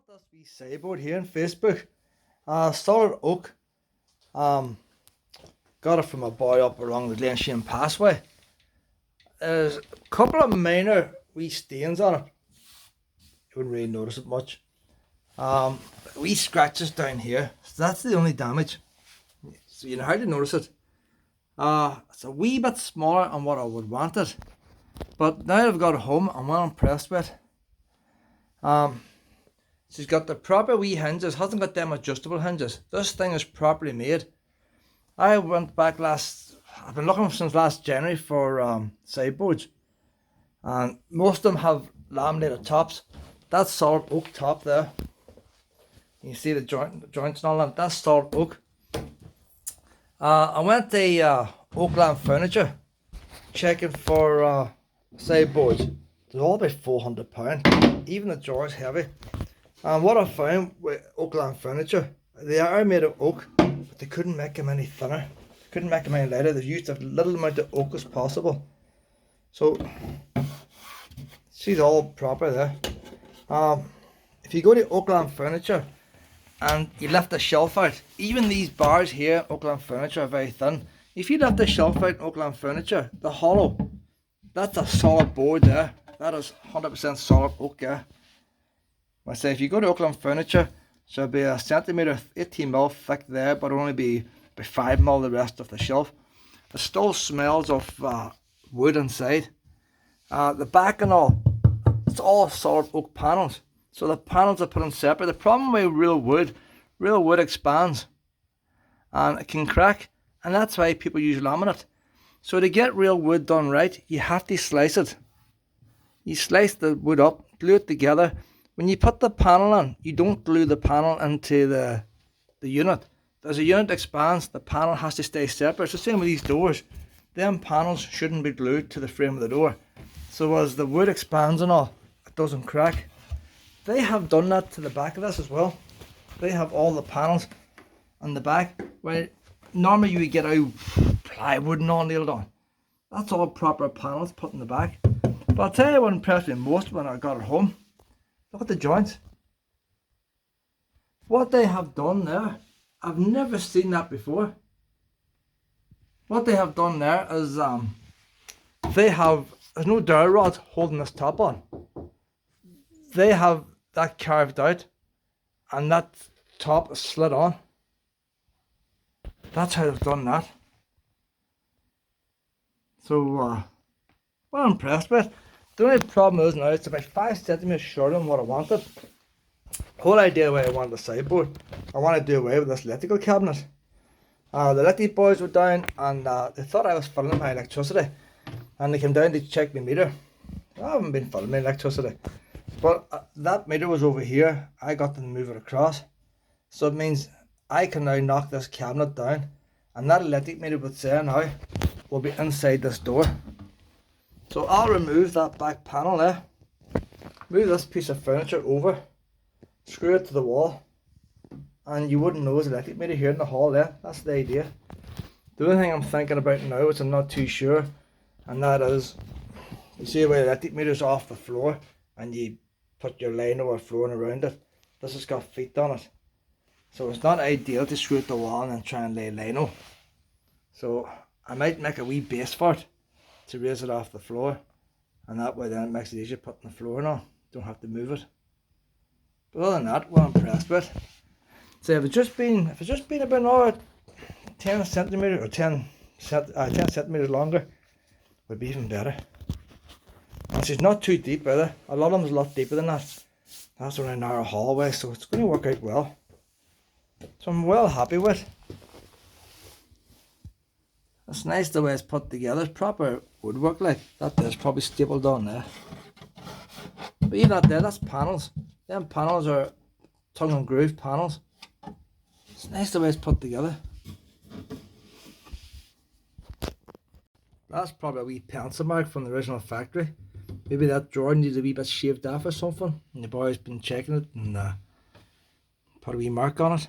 bought this wee sideboard here on Facebook. Solid oak. Got it from a boy up along the Glen Passway. There's a couple of minor wee stains on it. You wouldn't really notice it much. Wee scratches down here. So that's the only damage. So you know how to notice it. It's a wee bit smaller than what I would want it. But now I've got it home, I'm well impressed with it. She's got the proper wee hinges, hasn't got them adjustable hinges. This thing is properly made. I went back I've been looking since last January for sideboards. And most of them have laminated tops. That's solid oak top there. You see the joints and all that, that's solid oak. I went to Oakland Furniture checking for sideboards. They're all about £400. Even the jar is heavy. And what I found with Oakland Furniture, they are made of oak, but they couldn't make them any thinner. Couldn't make them any lighter. They used as little amount of oak as possible. So she's all proper there. If you go to Oakland Furniture and you lift the shelf out, even these bars here, Oakland Furniture, are very thin. If you lift the shelf out in Oakland Furniture, the hollow, that's a solid board there. That is 100% solid oak there. I say if you go to Oakland Furniture, so it'll be a centimetre, 18mm thick there, but it'll only be about 5mm the rest of the shelf. It still smells of wood inside. The back and all, it's all solid oak panels. So the panels are put in separate. The problem with real wood expands and it can crack, and that's why people use laminate. So to get real wood done right, you have to slice it. You slice the wood up, glue it together. When you put the panel on, you don't glue the panel into the unit. As the unit expands, the panel has to stay separate. It's the same with these doors. Them panels shouldn't be glued to the frame of the door. So as the wood expands and all, it doesn't crack. They have done that to the back of this as well. They have all the panels on the back, where normally you would get out plywood and all nailed on. That's all proper panels put in the back. But I'll tell you what impressed me most when I got it home. Look at the joints. What they have done there, I've never seen that before. What they have done there is there's no dowel rod holding this top on. They have that carved out and that top is slid on. That's how they've done that. So, well, I'm impressed with it. The only problem is now it's about 5 centimeters shorter than what I wanted. The whole idea why I wanted the sideboard, I want to do away with this electrical cabinet. The electric boys were down and they thought I was filling my electricity, and they came down to check my meter. I haven't been filling my electricity, but that meter was over here. I got them to move it across, so it means I can now knock this cabinet down, and that electric meter would say now will be inside this door. So I'll remove that back panel there, move this piece of furniture over, screw it to the wall, and you wouldn't know it's an electric meter here in the hall there. That's the idea. The only thing I'm thinking about now, which I'm not too sure, and that is, you see where the electric meter is off the floor and you put your lino or flooring around it. This has got feet on it. So it's not ideal to screw it to the wall and then try and lay lino. So I might make a wee base for it to raise it off the floor, and that way then it makes it easier putting the flooring on. Don't have to move it. But other than that, well, I'm impressed with. So if it's just been about another 10 centimeters or 10 centimeters longer, would be even better. And she's not too deep either. A lot of them's a lot deeper than that. That's only a narrow hallway, so it's going to work out well. So I'm well happy with. It's nice the way it's put together. It's proper woodwork like that. There's probably stapled on there. But even that there, that's panels. Them panels are tongue and groove panels. It's nice the way it's put together. That's probably a wee pencil mark from the original factory. Maybe that drawer needs a wee bit shaved off or something, and the boy's been checking it and put a wee mark on it.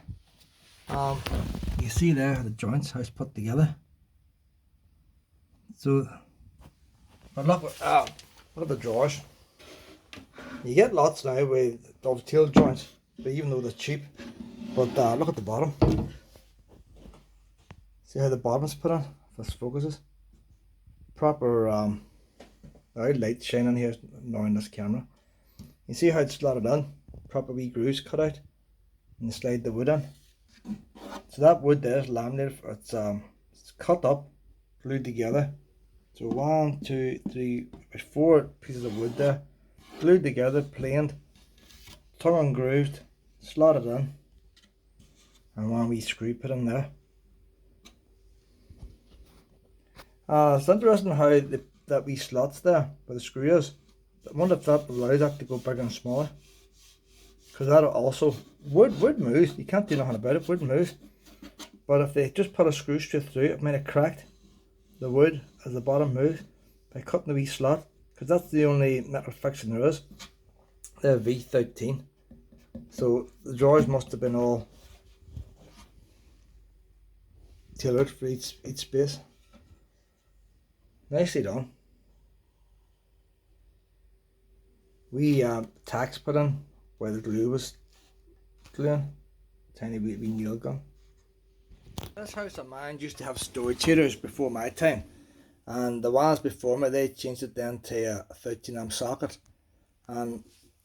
You see there the joints, how it's put together. So, but look at the drawers. You get lots now with dovetail joints. but even though they're cheap. But look at the bottom. See how the bottom's put on? If this focuses. Proper light shining here now in this camera. You see how it's slotted in? Proper wee grooves cut out, and you slide the wood in. So that wood there is laminated. It's cut up, glued together. So 1, 2, 3, 4 pieces of wood there, glued together, planed, tongue and grooved, slotted in, and one wee screw put in there. It's interesting how that wee slots there where the screw is. I wonder if that allows that to go bigger and smaller. Because that'll also, wood moves, you can't do nothing about it, wood moves. But if they just put a screw straight through, it might have cracked the wood as the bottom moves by cutting the wee slot, because that's the only metal fixing there is. They're V13, so the drawers must have been all tailored for each space. Nicely done. We tacks put in where the glue was gluing, tiny wee nail gun. This house of mine used to have storage heaters before my time, and the ones before me, they changed it then to a 13 amp socket, and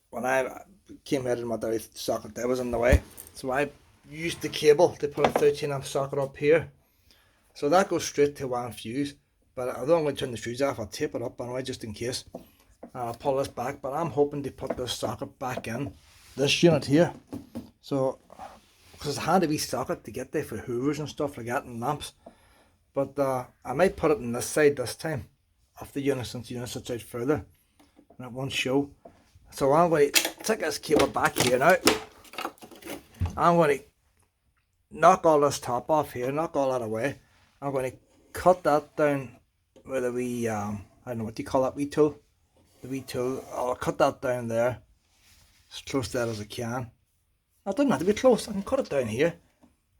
when I came here in my dirty socket that was in the way, so I used the cable to put a 13 amp socket up here, so that goes straight to one fuse. But I don't want to turn the fuse off, I'll tape it up anyway just in case, and I'll pull this back. But I'm hoping to put this socket back in this unit here, so because it's a handy wee socket to get there for hoovers and stuff like that and lamps. But I might put it on this side this time of the unit, since the unit sits out further and it won't show. So I'm going to take this cable back here now. I'm going to knock all this top off here, knock all that away. I'm going to cut that down with a wee, I don't know what you call that wee tool. The wee tool, I'll cut that down there, as close to that as I can. It doesn't have to be close, I can cut it down here.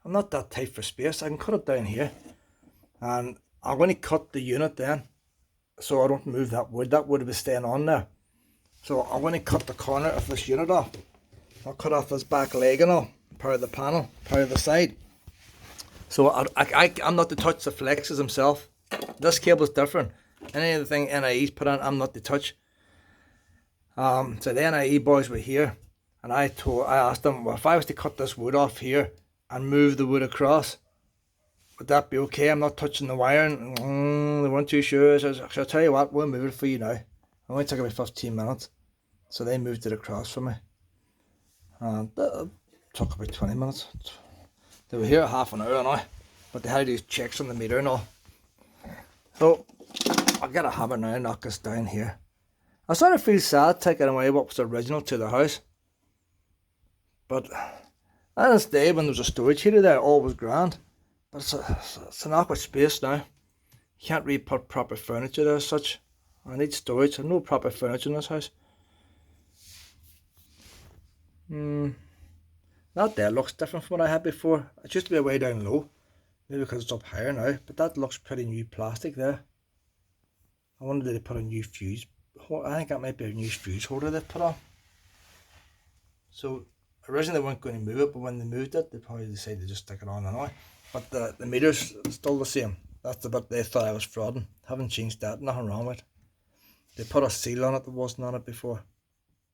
I'm not that tight for space, I can cut it down here. And I'm going to cut the unit then, so I don't move that wood will be staying on there. So I'm going to cut the corner of this unit off. I'll cut off this back leg and all, part of the panel, part of the side. So I'm not to touch the flexes himself. This cable's different. Anything NIE's put on, I'm not to touch. So the NIE boys were here, and I asked them, well, if I was to cut this wood off here and move the wood across, would that be okay? I'm not touching the wiring. They weren't too sure. So I'll tell you what, we'll move it for you now. It only took about 15 minutes. So they moved it across for me. And it took about 20 minutes. They were here half an hour now, but they had to do checks on the meter and all. So I'll get a hammer now and knock this down here. I sort of feel sad taking away what was original to the house. But on this day when there was a storage heater there, all was grand. But it's an awkward space now. You can't really put proper furniture there as such. I need storage. There's no proper furniture in this house. That there looks different from what I had before. It used to be way down low. Maybe because it's up higher now. But that looks pretty new plastic there. I wonder did they put a new fuse. I think that might be a new fuse holder they've put on. So originally they weren't going to move it, but when they moved it, they probably decided to just stick it on anyway. But the meter's still the same. That's the bit they thought I was frauding. Haven't changed that, nothing wrong with it. They put a seal on it that wasn't on it before.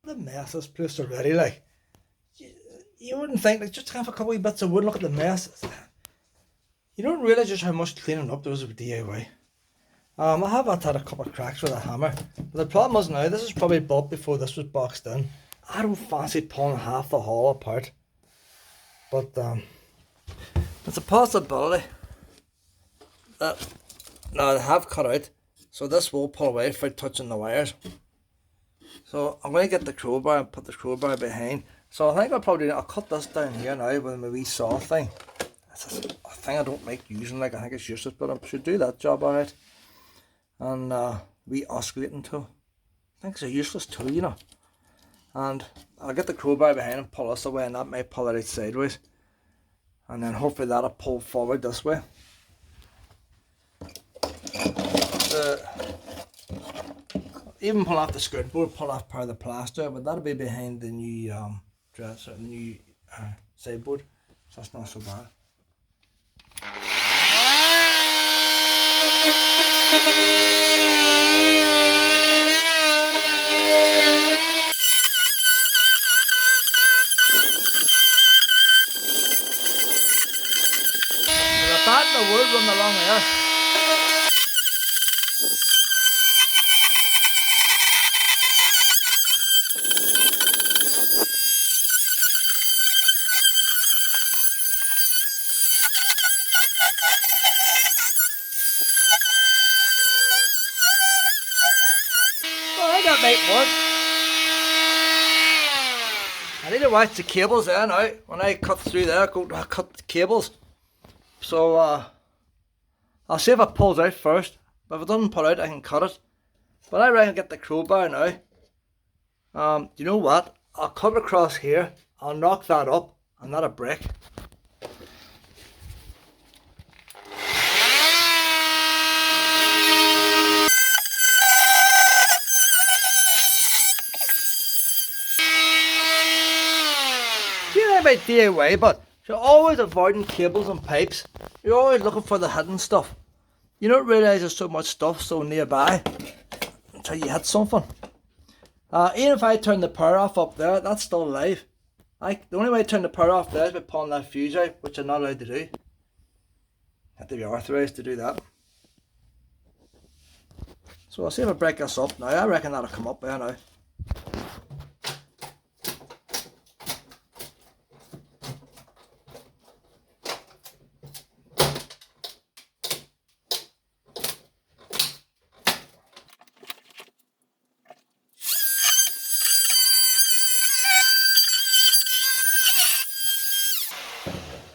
The mess this place already, like. You wouldn't think, like, just have a couple of bits of wood, look at the mess. You don't realise just how much cleaning up there is with DIY. I have had a couple of cracks with a hammer. But the problem is now, this is probably bought before this was boxed in. I don't fancy pulling half the hall apart. But it's a possibility that now they have cut out, so this will pull away without touching the wires. So I'm going to get the crowbar and put the crowbar behind. So I think I'll cut this down here now with my wee saw thing. It's a thing I don't like using, like I think it's useless, but I should do that job alright. And wee oscillating tool. I think it's a useless tool, you know. And I'll get the crowbar behind and pull this away, and that might pull it out sideways. And then hopefully that'll pull forward this way. Even pull off the skirt board, pull off part of the plaster, but that'll be behind the new dresser, the new sideboard, so that's not so bad. There's a bat in the wood running along there. Well, I got might work. I need to watch the cables there now. When I cut through there, go to cut the cables. So I'll see if it pulls out first. But if it doesn't pull out, I can cut it. But I reckon I'll get the crowbar now. You know what? I'll cut across here. I'll knock that up. And not a brick. About DIY, but you're always avoiding cables and pipes. You're always looking for the hidden stuff. You don't realise there's so much stuff so nearby until you hit something. Even if I turn the power off up there, that's still alive. The only way to turn the power off there is by pulling that fuse out, which I'm not allowed to do. You have to be authorised to do that. So I'll see if I break this up now. I reckon that'll come up there now.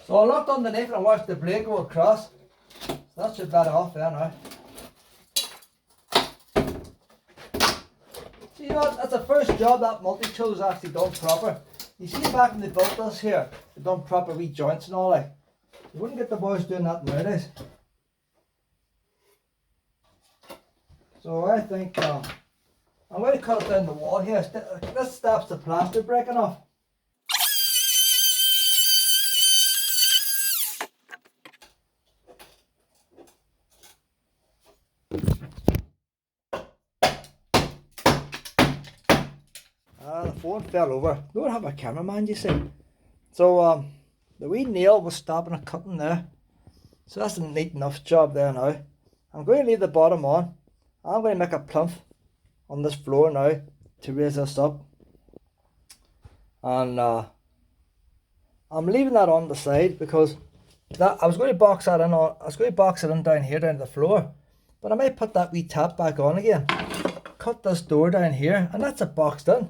So I looked underneath and I watched the blade go across. So that should let it off there now. See, you know what? That's the first job that multi-tool is actually done proper. You see back when they built this here, they done proper wee joints and all like. You wouldn't get the boys doing that nowadays. So I think I'm going to cut it down the wall here. This stops the plaster breaking off. The phone fell over. Don't have a cameraman, you see. So the wee nail was stopping a cutting there. So that's a neat enough job there now. I'm going to leave the bottom on. I'm going to make a plinth on this floor now to raise this up. And I'm leaving that on the side because I was going to box that in on. I was going to box it in down here down to the floor. But I might put that wee tap back on again. Cut this door down here, and that's it boxed in.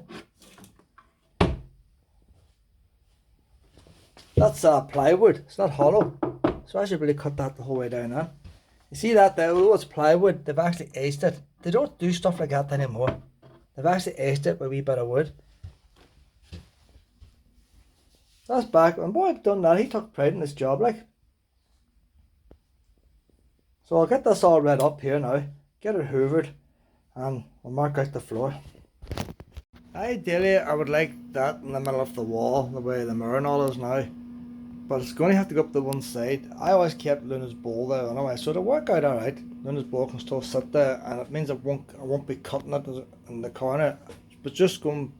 That's plywood, it's not hollow. So I should really cut that the whole way down there. You see that there, although it's plywood, they've actually aced it. They don't do stuff like that anymore. They've actually aced it with a wee bit of wood. That's back, and boy, I've done that, he took pride in his job like. So I'll get this all red up here now, get it hoovered, and I'll mark out the floor. Ideally, I would like that in the middle of the wall, the way the mirror and all is now. But it's going to have to go up to one side. I always kept Luna's bowl there anyway, so it'll work out alright. Luna's bowl can still sit there, and it means I won't be cutting it in the corner. But just going,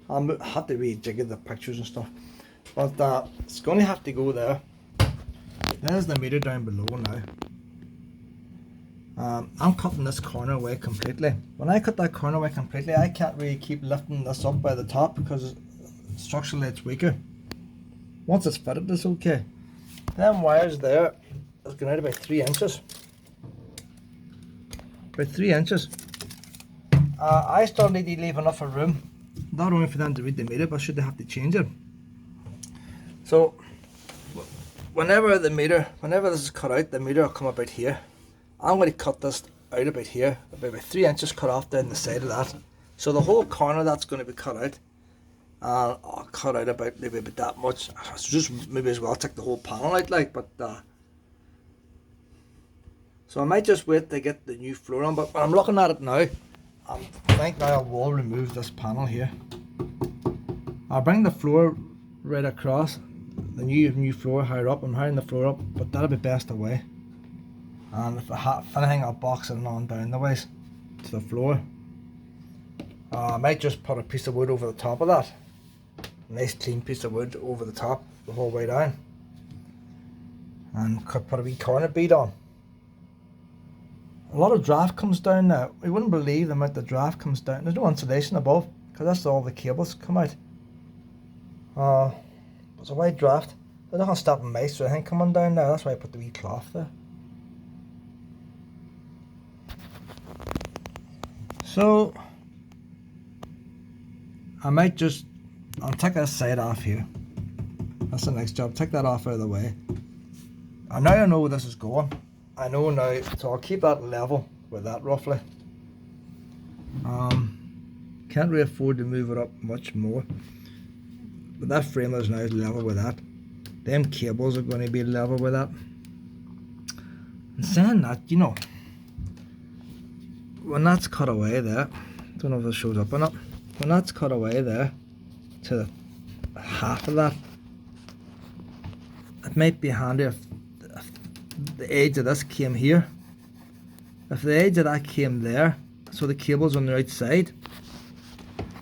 I'll have to rejigger the pictures and stuff. But it's going to have to go there. There's the meter down below now. I'm cutting this corner away completely. When I cut that corner away completely, I can't really keep lifting this up by the top because structurally it's weaker. Once it's fitted, it's okay. Them wires there is going out about 3 inches. About 3 inches. I still need to leave enough of room, not only for them to read the meter, but should they have to change it. So whenever this is cut out, the meter will come about here. I'm going to cut this out about here, about 3 inches cut off down the side of that. So the whole corner that's going to be cut out. I'll cut out about maybe about that much. I should just maybe as well take the whole panel out like, but so I might just wait to get the new floor on. But when I'm looking at it now, I think now I will remove this panel here. I'll bring the floor right across, the new floor higher up. I'm hiring the floor up, but that'll be best away. And if anything, I'll box it on down the ways to the floor. I might just put a piece of wood over the top of that. A nice clean piece of wood over the top the whole way down. And could put a wee corner bead on. A lot of draft comes down now. You wouldn't believe the amount of draft comes down. There's no insulation above because that's all the cables come out. It's a wide draft. They're not going to stop mice or anything coming down there. That's why I put the wee cloth there. So I might just, I'll take that side off here. That's the next job. Take that off out of the way. And now I know where this is going. I know now, so I'll keep that level with that roughly. Can't really afford to move it up much more. But that frame is now level with that. Them cables are going to be level with that. And saying that, you know, when that's cut away there, don't know if it shows up or not. When that's cut away there to half of that, it might be handy if the edge of this came here. If the edge of that came there, so the cable's on the outside,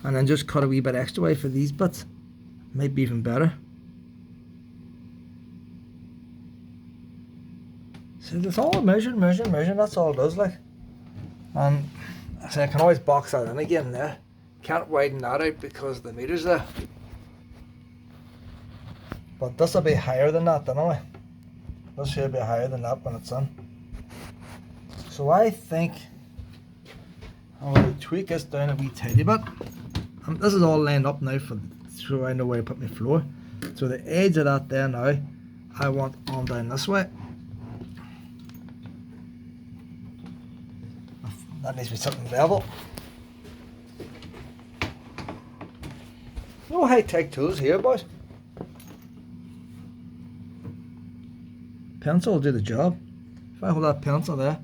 and then just cut a wee bit extra way for these bits, might be even better. So it's all measured, that's all it does, like. And so I can always box that in again there. Can't widen that out because the meter's there. But this will be higher than that anyway. This should be higher than that when it's in. So I think I'm going to tweak this down a wee tiny bit. This is all lined up now so I know where to put my floor. So the edge of that there now, I want on down this way. That needs to be something level. No high-tech tools here, boys. Pencil will do the job. If I hold that pencil there,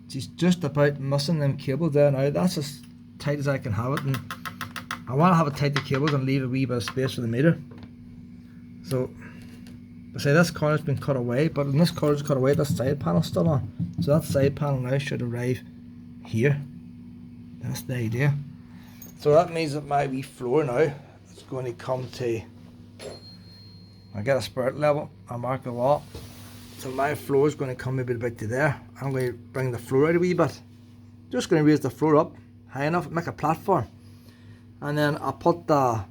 it's just about missing them cables there now. That's as tight as I can have it, and I want to have it tight the cables and leave a wee bit of space for the meter. So, I say this corner's been cut away, but when this corner's cut away, this side panel's still on. So that side panel now should arrive here. That's the idea. So that means that my wee floor now is going to come to, I get a spirit level, I mark the wall. So my floor is going to come maybe about to there. I'm going to bring the floor out a wee bit. Just going to raise the floor up high enough, make a platform. And then I'll put the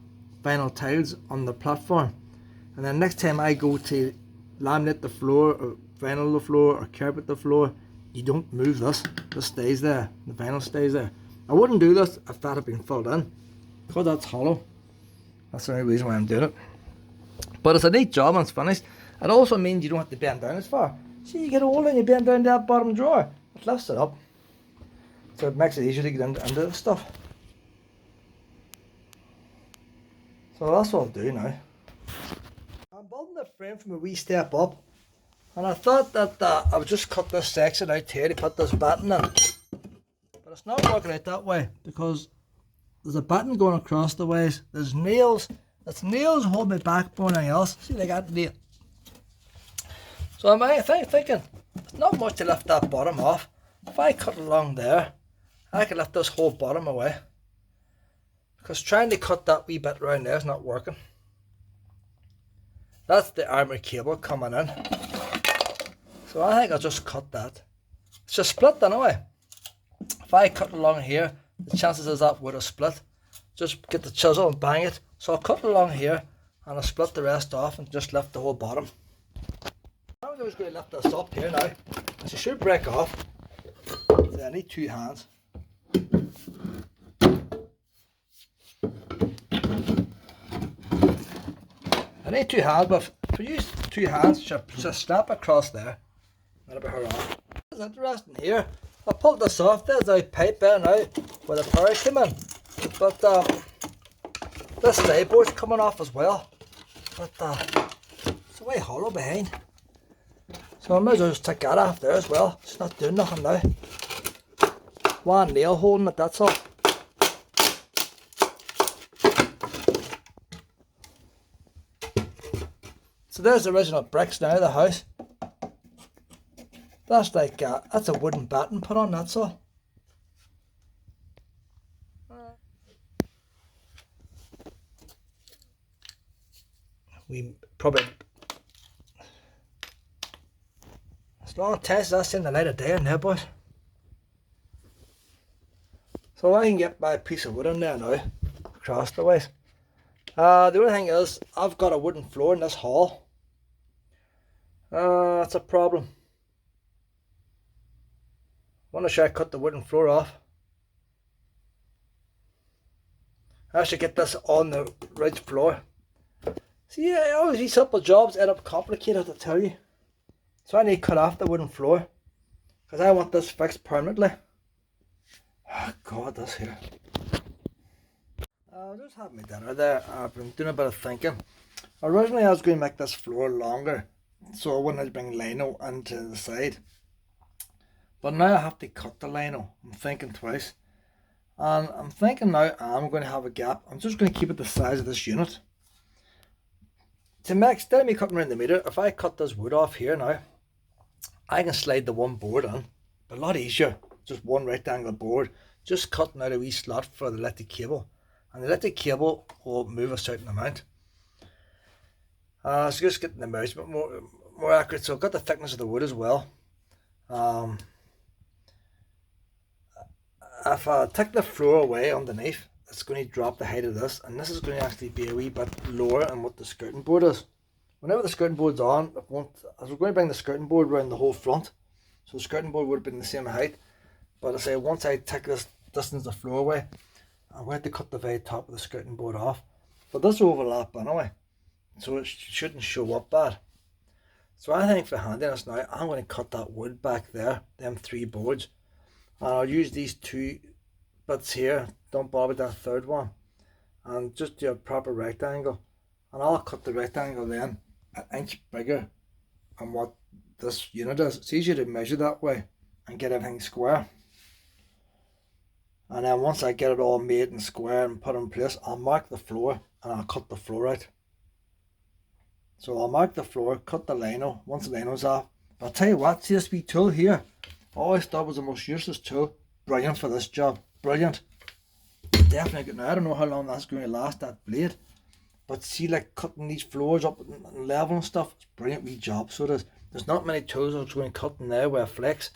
vinyl tiles on the platform. And then next time I go to laminate the floor, or vinyl the floor, or carpet the floor, you don't move this. This stays there. The vinyl stays there. I wouldn't do this if that had been filled in, because that's hollow. That's the only reason why I'm doing it. But it's a neat job and it's finished. It also means you don't have to bend down as far. See, you get a hole and you bend down to that bottom drawer. It lifts it up. So it makes it easier to get into the stuff. So that's what I'll do now. I'm building the frame from a wee step up. And I thought that I would just cut this section out here to put this batten in. But it's not working out that way because there's a batten going across the ways. There's nails. There's nails hold my backbone and everything else. See, they got nails. So I'm thinking, there's not much to lift that bottom off. If I cut along there, I can lift this whole bottom away. Because trying to cut that wee bit around there is not working. That's the armour cable coming in. So I think I'll just cut that. It's just split anyway. If I cut along here, the chances is that would have split. Just get the chisel and bang it. So I'll cut along here and I'll split the rest off and just lift the whole bottom. I'm just going to lift this up here now. It should break off. So I need two hands. I need two hands, but if I use two hands, just snap across there. That'll be her off. It's interesting here. I pulled this off. There's a pipe there now where the power came in. But this sideboard's coming off as well. But it's a way hollow behind. So I might as well just take that off there as well. It's not doing nothing now. One nail holding it, that's all. So there's the original bricks now of the house. That's like, that's a wooden batting put on, that's all. We probably, as long as that's in the light of day in there, boys. So I can get my piece of wood in there now, across the ways. The only thing is, I've got a wooden floor in this hall. That's a problem. Wonder should I cut the wooden floor off? I should get this on the right floor. See, yeah, always these simple jobs end up complicated, I tell you. So I need to cut off the wooden floor, because I want this fixed permanently. Oh God, this here. I just had my dinner there. I've been doing a bit of thinking. Originally I was going to make this floor longer, so I wouldn't bring lino into the side. But now I have to cut the lino. I'm thinking twice. And I'm thinking now I'm going to have a gap. I'm just going to keep it the size of this unit. To make, instead of me cutting around the meter, if I cut this wood off here now, I can slide the one board in. But a lot easier. Just one right angle board. Just cutting out a wee slot for the electric cable. And the electric cable will move a certain amount. So just getting the measurement more accurate. So I've got the thickness of the wood as well. If I take the floor away underneath, it's going to drop the height of this, and this is going to actually be a wee bit lower than what the skirting board is. Whenever the skirting board's on, I was going to bring the skirting board around the whole front, so the skirting board would have been the same height. But I say once I take this distance the floor away, I'm going to cut the very top of the skirting board off. But this overlap anyway, so it shouldn't show up bad. So I think for handiness now, I'm going to cut that wood back there, them 3 boards. And I'll use these 2 bits here, don't bother with that third one, and just do a proper rectangle. And I'll cut the rectangle then an inch bigger than what this unit is. It's easier to measure that way and get everything square. And then once I get it all made and square and put in place, I'll mark the floor and I'll cut the floor out. So I'll mark the floor, cut the lino, once the lino's off. But I'll tell you what, see this wee tool here? I always thought was the most useless tool. Brilliant for this job. Brilliant. Definitely good. Now I don't know how long that's going to last, that blade. But see, like cutting these floors up and level and stuff, it's a brilliant wee job. So it is. There's not many tools I'm going to cut in there with a flex.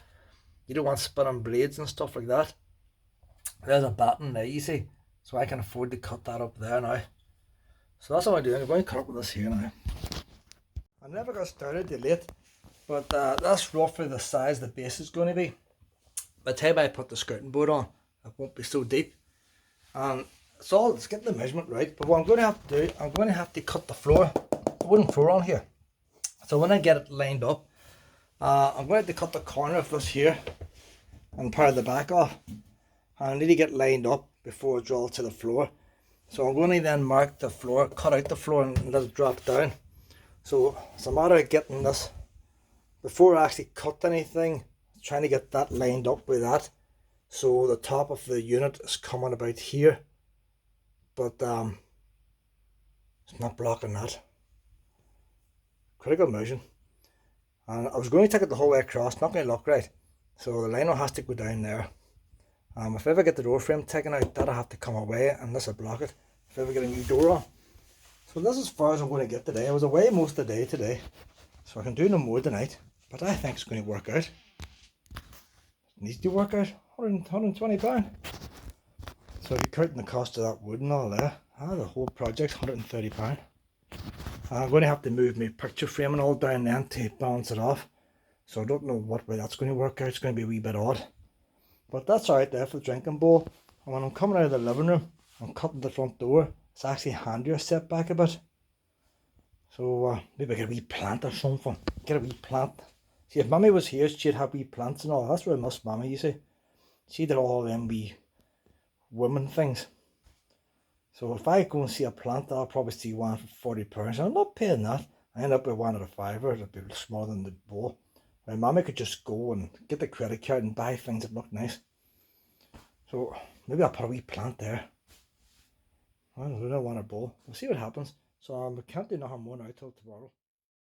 You don't want spinning blades and stuff like that. There's a batten there, you see. So I can afford to cut that up there now. So that's what I'm doing. I'm going to cut up with this here now. I never got started till late. But that's roughly the size the base is going to be. By the time I put the skirting board on, it won't be so deep. And it's getting the measurement right. But what I'm going to have to do, I'm going to have to cut the floor, the wooden floor on here. So when I get it lined up, I'm going to have to cut the corner of this here and part of the back off. And I need to get lined up before I draw it to the floor. So I'm going to then mark the floor, cut out the floor and let it drop down. So it's a matter of getting this, before I actually cut anything, trying to get that lined up with that, so the top of the unit is coming about here, but it's not blocking that. Critical motion. And I was going to take it the whole way across, not going to look right, so the lino has to go down there. If I ever get the door frame taken out, that'll have to come away and this will block it if I ever get a new door on. So this is as far as I'm going to get today. I was away most of the day today, so I can do no more tonight. But I think it's going to work out. It needs to work out. £120. So if you count the cost of that wood and all there, the whole project's £130. I'm going to have to move my picture frame and all down then to balance it off. So I don't know what way that's going to work out. It's going to be a wee bit odd. But that's alright there for the drinking bowl. And when I'm coming out of the living room, I'm cutting the front door. It's actually handier set back a bit. So maybe I get a wee plant or something. Get a wee plant. See, if Mummy was here, she'd have wee plants and all. That's where I miss Mummy, you see. She did all them wee women things. So if I go and see a plant, I'll probably see one for £40. I'm not paying that. I end up with one at a fiver. It'd be smaller than the bowl. My Mummy could just go and get the credit card and buy things that look nice. So maybe I'll put a wee plant there. I don't want a bowl. We'll see what happens. So I can't do nothing more now till tomorrow.